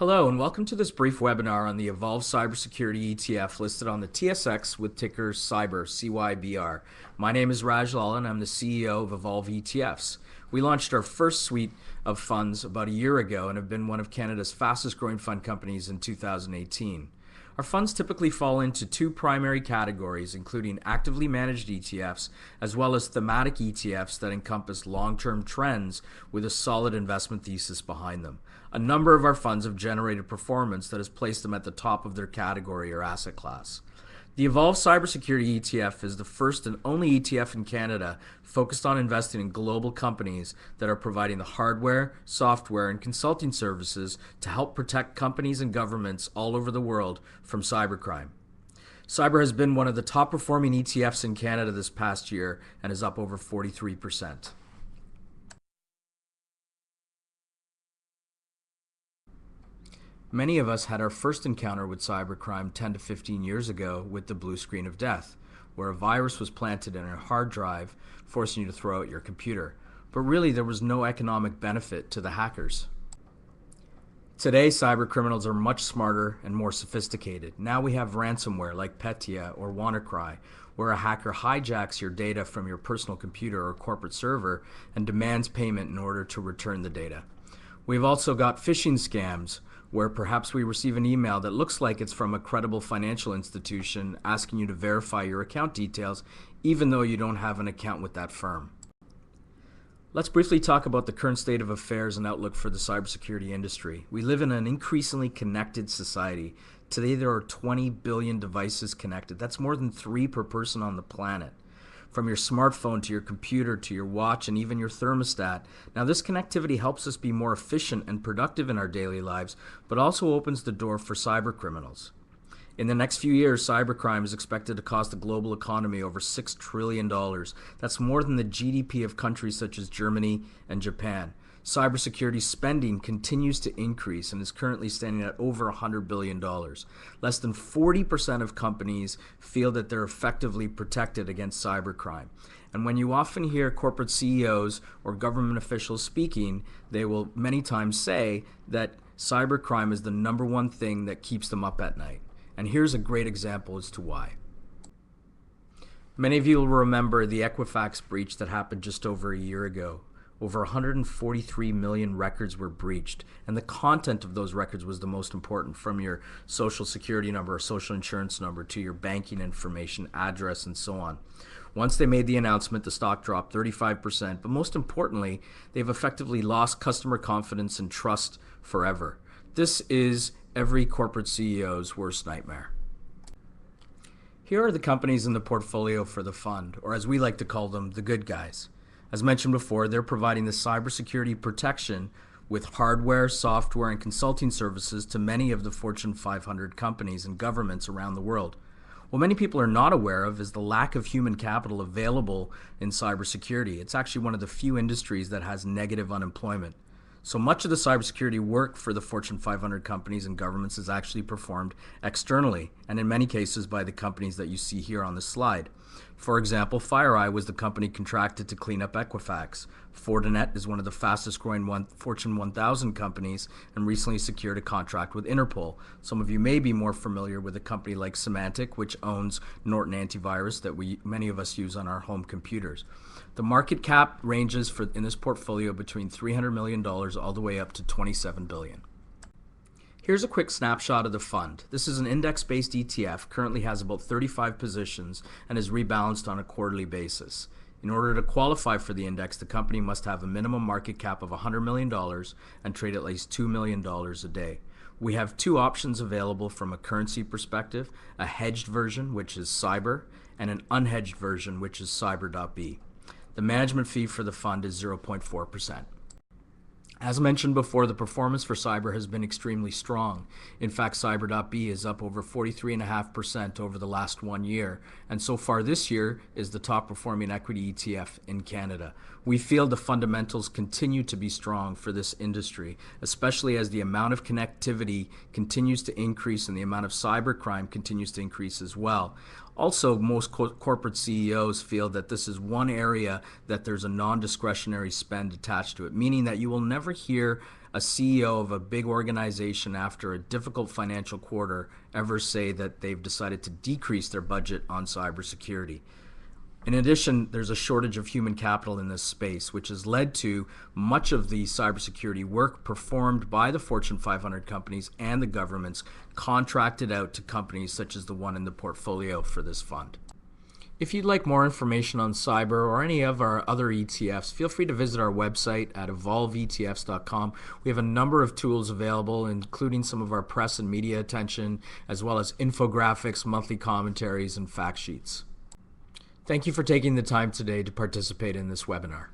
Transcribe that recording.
Hello, and welcome to this brief webinar on the Evolve Cybersecurity ETF listed on the TSX with ticker CYBR, CYBR. My name is Raj Lal, and I'm the CEO of Evolve ETFs. We launched our first suite of funds about a year ago and have been one of Canada's fastest growing fund companies in 2018. Our funds typically fall into two primary categories, including actively managed ETFs as well as thematic ETFs that encompass long-term trends with a solid investment thesis behind them. A number of our funds have generated performance that has placed them at the top of their category or asset class. The Evolve Cybersecurity ETF is the first and only ETF in Canada focused on investing in global companies that are providing the hardware, software, and consulting services to help protect companies and governments all over the world from cybercrime. Cyber has been one of the top performing ETFs in Canada this past year and is up over 43%. Many of us had our first encounter with cybercrime 10 to 15 years ago with the blue screen of death, where a virus was planted in a hard drive, forcing you to throw out your computer. But really, there was no economic benefit to the hackers. Today, cyber criminals are much smarter and more sophisticated. Now we have ransomware like Petya or WannaCry, where a hacker hijacks your data from your personal computer or corporate server and demands payment in order to return the data. We've also got phishing scams, where perhaps we receive an email that looks like it's from a credible financial institution asking you to verify your account details, even though you don't have an account with that firm. Let's briefly talk about the current state of affairs and outlook for the cybersecurity industry. We live in an increasingly connected society. Today there are 20 billion devices connected. That's more than 3 per person on the planet. From your smartphone to your computer to your watch and even your thermostat. Now, this connectivity helps us be more efficient and productive in our daily lives, but also opens the door for cyber criminals. In the next few years, cybercrime is expected to cost the global economy over $6 trillion. That's more than the GDP of countries such as Germany and Japan. Cybersecurity spending continues to increase and is currently standing at over $100 billion. Less than 40% of companies feel that they're effectively protected against cybercrime. And when you often hear corporate CEOs or government officials speaking, they will many times say that cybercrime is the number one thing that keeps them up at night. And here's a great example as to why. Many of you will remember the Equifax breach that happened just over a year ago. Over 143 million records were breached, and the content of those records was the most important, from your social security number or social insurance number to your banking information, address, and so on. Once they made the announcement, the stock dropped 35%, but most importantly, they've effectively lost customer confidence and trust forever. This is every corporate CEO's worst nightmare. Here are the companies in the portfolio for the fund, or as we like to call them, the good guys. As mentioned before, they're providing the cybersecurity protection with hardware, software, and consulting services to many of the Fortune 500 companies and governments around the world. What many people are not aware of is the lack of human capital available in cybersecurity. It's actually one of the few industries that has negative unemployment. So much of the cybersecurity work for the Fortune 500 companies and governments is actually performed externally, and in many cases by the companies that you see here on the slide. For example, FireEye was the company contracted to clean up Equifax. Fortinet is one of the fastest growing Fortune 1000 companies and recently secured a contract with Interpol. Some of you may be more familiar with a company like Symantec, which owns Norton Antivirus that many of us use on our home computers. The market cap ranges in this portfolio between $300 million all the way up to $27 billion. Here's a quick snapshot of the fund. This is an index-based ETF, currently has about 35 positions, and is rebalanced on a quarterly basis. In order to qualify for the index, the company must have a minimum market cap of $100 million and trade at least $2 million a day. We have two options available from a currency perspective, a hedged version, which is Cyber, and an unhedged version, which is Cyber.B. The management fee for the fund is 0.4%. As mentioned before, the performance for Cyber has been extremely strong. In fact, Cyber.B is up over 43.5% over the last 1 year, and so far this year is the top performing equity ETF in Canada. We feel the fundamentals continue to be strong for this industry, especially as the amount of connectivity continues to increase and the amount of cybercrime continues to increase as well. Also, most corporate CEOs feel that this is one area that there's a non-discretionary spend attached to it, meaning that you will never hear a CEO of a big organization after a difficult financial quarter ever say that they've decided to decrease their budget on cybersecurity. In addition, there's a shortage of human capital in this space, which has led to much of the cybersecurity work performed by the Fortune 500 companies and the governments contracted out to companies such as the one in the portfolio for this fund. If you'd like more information on cyber or any of our other ETFs, feel free to visit our website at evolveetfs.com. We have a number of tools available, including some of our press and media attention, as well as infographics, monthly commentaries, and fact sheets. Thank you for taking the time today to participate in this webinar.